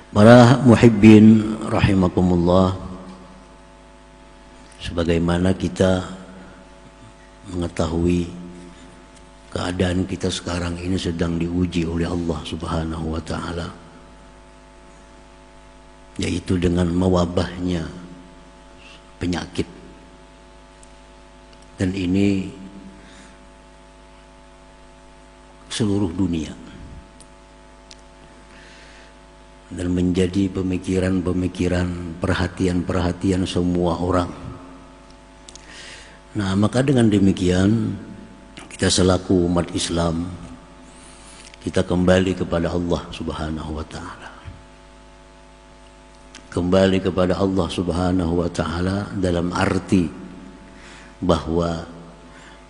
Para muhibbin rahimakumullah, sebagaimana kita mengetahui keadaan kita sekarang ini sedang diuji oleh Allah Subhanahu wa ta'ala, yaitu dengan mewabahnya penyakit. Dan ini seluruh dunia, dan menjadi pemikiran-pemikiran, perhatian-perhatian semua orang. Nah, maka dengan demikian kita selaku umat Islam, kita kembali kepada Allah Subhanahu wa ta'ala. Kembali kepada Allah Subhanahu wa ta'ala dalam arti bahwa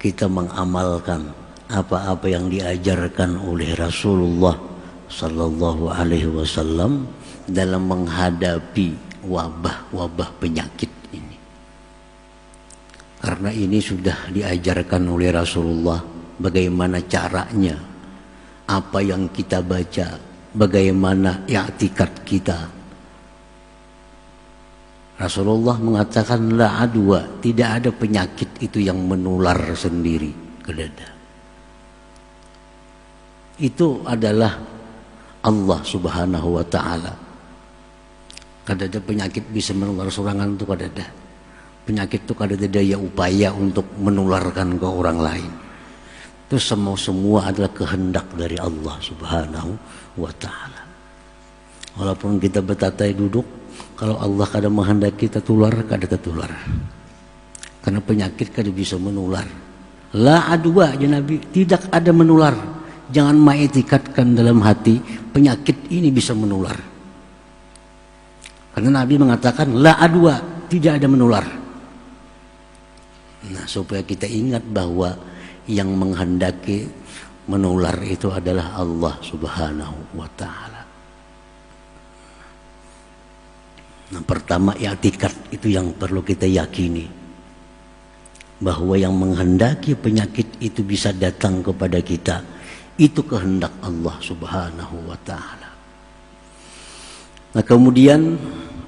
kita mengamalkan apa-apa yang diajarkan oleh Rasulullah sallallahu alaihi wasallam dalam menghadapi wabah-wabah penyakit ini. Karena ini sudah diajarkan oleh Rasulullah bagaimana caranya, apa yang kita baca, bagaimana i'tikad kita. Rasulullah mengatakan la adwa, tidak ada penyakit itu yang menular sendiri ke dada. Itu adalah Allah Subhanahu wa ta'ala. Kadada penyakit bisa menular serangan itu kadada. Penyakit itu kadada daya upaya untuk menularkan ke orang lain. Itu semua adalah kehendak dari Allah Subhanahu wa ta'ala. Walaupun kita bertatai duduk, kalau Allah kadang menghendaki kita tular, kadang tertular. Karena penyakit kadang bisa menular. La adwa, ya Nabi, tidak ada menular. Jangan mengiktikadkan dalam hati penyakit ini bisa menular. Karena Nabi mengatakan la adwa, tidak ada menular. Nah, supaya kita ingat bahwa yang menghendaki menular itu adalah Allah Subhanahu wa ta'ala. Nah, pertama i'tikad itu yang perlu kita yakini, bahwa yang menghendaki penyakit itu bisa datang kepada kita, itu kehendak Allah Subhanahu wa ta'ala. Nah, kemudian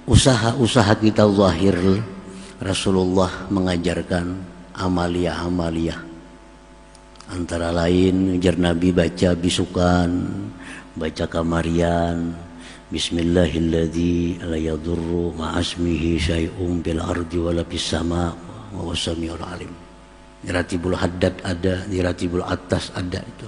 usaha-usaha kita zahir, Rasulullah mengajarkan amaliyah-amaliyah. Antara lain ujar Nabi baca bisukan, baca kamarian, bismillahilladzi la yadurru ma'asmihi syai'un bil ardi wala fis sama' wa huwas samiul alim. Di Ratibul Haddad ada, di Ratibul Atas ada itu.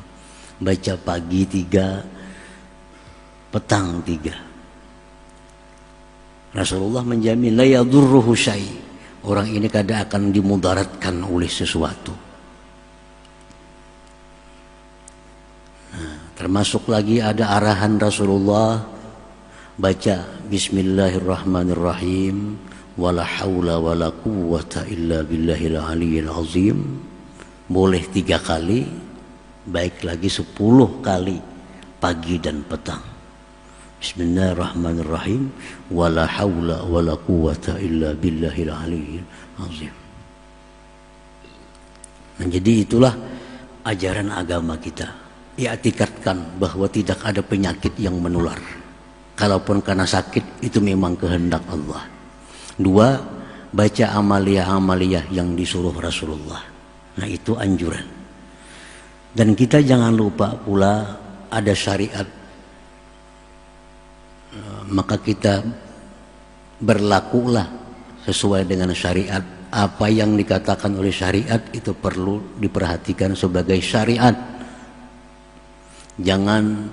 Baca pagi 3, petang 3. Rasulullah menjamin la yadurruhu syai', orang ini kadang akan dimudaratkan oleh sesuatu. Nah, termasuk lagi ada arahan Rasulullah baca bismillahirrahmanirrahim wala haula wala quwwata illa billahil aliyyil azim, boleh 3 kali, baik lagi 10 kali pagi dan petang. Bismillahirrahmanirrahim wala haula wala quwwata illa billahil aliyyil azim. Nah, jadi itulah ajaran agama kita. I'tikadkan bahwa tidak ada penyakit yang menular. Kalaupun karena sakit, itu memang kehendak Allah. 2, baca amaliyah-amaliyah yang disuruh Rasulullah. Nah, itu anjuran. Dan kita jangan lupa pula ada syariat. Maka kita berlakulah sesuai dengan syariat. Apa yang dikatakan oleh syariat itu perlu diperhatikan sebagai syariat. Jangan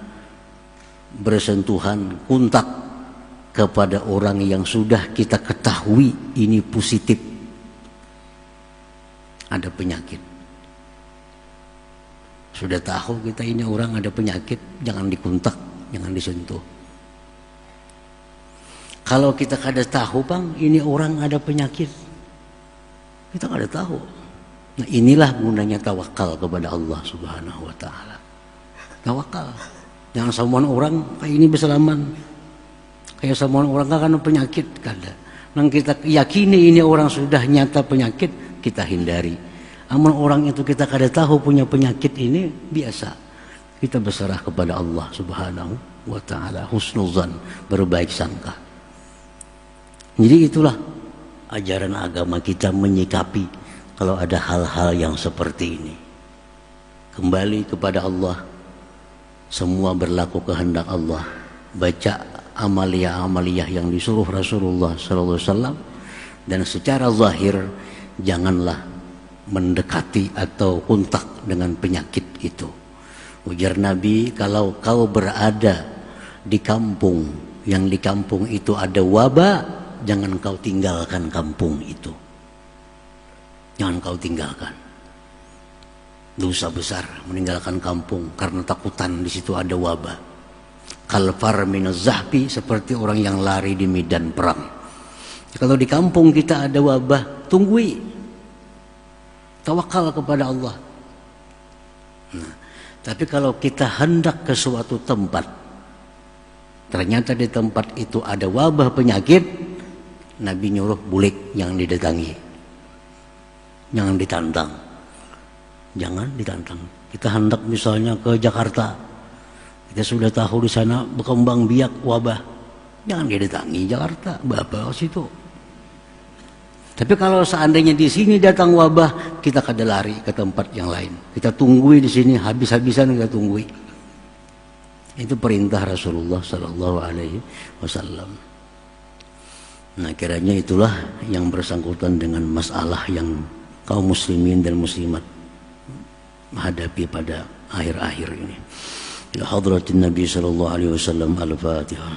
bersentuhan, kontak kepada orang yang sudah kita ketahui ini positif ada penyakit. Sudah tahu kita ini orang ada penyakit, jangan dikontak, jangan disentuh. Kalau kita kada tahu bang, ini orang ada penyakit, kita kada tahu. Nah, inilah gunanya tawakal kepada Allah Subhanahu wa ta'ala. Tawakal. Jangan sama orang kayak ini berselaman, kayak sama orang kan penyakit kada. Nang kita yakini ini orang sudah nyata penyakit, kita hindari. Amun orang itu kita kada tahu punya penyakit ini, biasa kita berserah kepada Allah Subhanahu wa ta'ala, husnuzan, berbaik sangka. Jadi itulah ajaran agama kita menyikapi kalau ada hal-hal yang seperti ini. Kembali kepada Allah, semua berlaku kehendak Allah. Baca amaliyah-amaliyah yang disuruh Rasulullah SAW, dan secara zahir janganlah mendekati atau kontak dengan penyakit itu. Ujar Nabi, kalau kau berada di kampung yang di kampung itu ada wabah, jangan kau tinggalkan kampung itu. Jangan kau tinggalkan. Dosa besar meninggalkan kampung karena takutan di situ ada wabah. Kalfar minaz zahfi, seperti orang yang lari di medan perang. Kalau di kampung kita ada wabah, tunggui. Tawakal kepada Allah. Nah, tapi kalau kita hendak ke suatu tempat, ternyata di tempat itu ada wabah penyakit, Nabi nyuruh bulik, jangan didatangi, jangan ditantang, jangan ditantang. Kita hendak misalnya ke Jakarta, kita sudah tahu di sana berkembang biak wabah, jangan didatangi Jakarta, bapak situ. Tapi kalau seandainya di sini datang wabah, kita kada lari ke tempat yang lain. Kita tunggui di sini, habis-habisan kita tunggui. Itu perintah Rasulullah Sallallahu Alaihi Wasallam. Nah, kiranya itulah yang bersangkutan dengan masalah yang kaum muslimin dan muslimat menghadapi pada akhir-akhir ini. Ya hadratin Nabi Sallallahu Alaihi Wasallam, al-Fatihah.